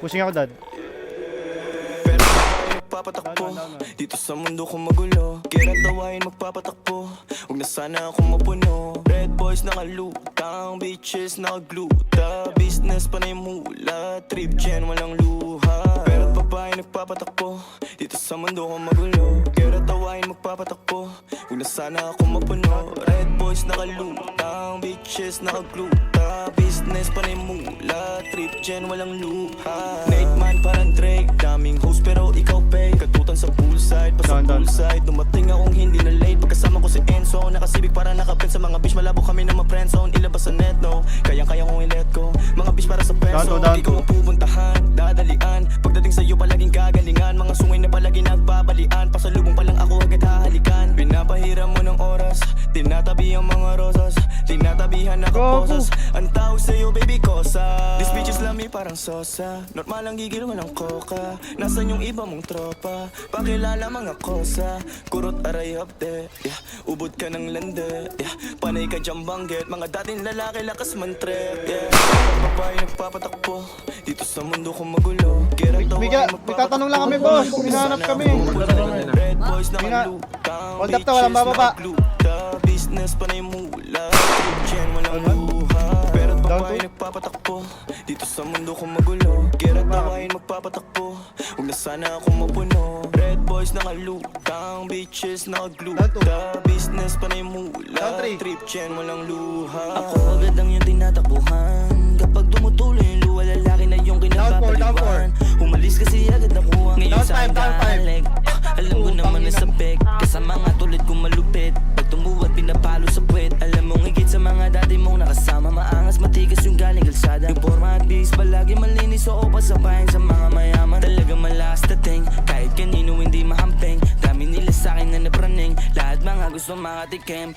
Pushing ako, dad. Pero magpapatakbo dito sa mundo ko magulo. Kailan tawain magpapatakbo, huwag na sana ako mapuno. Red boys nakalutang, bitches nakagluta. Business pa na yung mula, trip gen walang luha. Pero babae nagpapatakbo dito sa mundo ko magulo. Kailan tawain magpapatakbo, huwag na sana ako mapuno. Red boys nakalutang, bitches nakagluta. Business pa na yung mula, trip gen walang luha. Nate man parang Drake, daming host pero ikaw pay. Katutan sa poolside, pa sa poolside. Dumating akong hindi na late, pagkasama ko si Enzo. Nakasibig para nakapin sa mga bitch, malabo kami na ma-friendzone. Ilabas sa net no, kayang-kaya kong i-let go. Mga bitch para sa peso, ikaw ang pupuntahan, dadalian. Pagdating sa'yo palaging gagalingan, mga sungay na palagi nagbabalian. Pasalubong pa lang ako agad hahalikan. Pinapahiram mo ng oras, tinatabi ang mga rosas. Tinatabihan nakaposas, ang tawag sa'yo baby kosa. These bitches love me parang sosa, normal ang gigil mo ng coca. Nasaan yung iba mong tropa, pakilala mga kosa. Kurot aray hapde, yeah. Ubod ka ng lande, yeah. Panay ka dyan banggit, mga dating lalaki lakas man trip, yeah. Babae nagpapatakbo dito sa mundo ko magulo. May tatanong lang kami, boss. Hinahanap kami. Red boys nakalutang, Hold up to, walang bababa. business pa na yung mula, gen walang luha. Pero babae nagpapatakbo dito sa mundo ko magulo. Kailan tawain magpapatakbo, huwag na sana ako mapuno. Red boys nakalutang, bitches nakagluta. Business pa na yung mula, trip gen walang luha. Ako agad ang yung tinatakbuhan, kapag dumutuloy yung luha, lalaki na yung kinapapaliwan. Umalis kasi agad nakuha ngayon sa aking galing. Alam ko naman na sa pek, kasama nga tulad kong malupit. Pag tumuwat pinapalo sa puwet, alam mong higit sa mga dati mong nakasama. Maangas matigas yung galing kalsada, yung forma at bihis palagi malinis. Oo pasabayan sa mga mayaman, talaga malakas dating. Kahit kanino hindi mahampeng, dami nila sa'kin na napraning. Lahat mga gusto makatikim,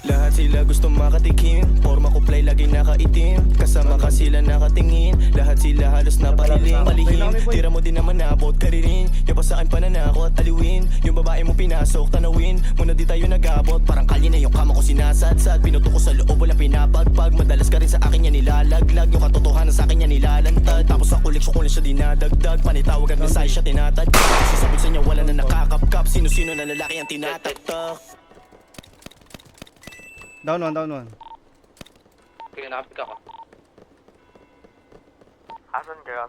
Lahat sila gusto makatikim, forma ko play lagi nakaitim. Kasama ka sila nakatingin, lahat sila halos napaliling. Palihim, tira mo din naman nabot ka rin. Yung pa sa'kin pananakot, aliwin. Yung babae mo pinasok, tanawin. Muna di tayo nag-abot, parang kalye na yung kama ko sinasadsad. Pinuto ko sa loob, wala pinapagpag. Madalas ka rin sa akin yan nilalaglag, yung katotohanan sa akin yan nilalantad. Tapos sa koleksyon ko lang siya dinadagdag, panitawag ang mensahe siya tinatad. Kasi sabi sa niya wala na nakakapkap, sino-sino na lalaki ang tinataktak. Down one. Okay, nakapit ako. Asan kayo?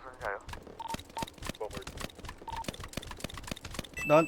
Down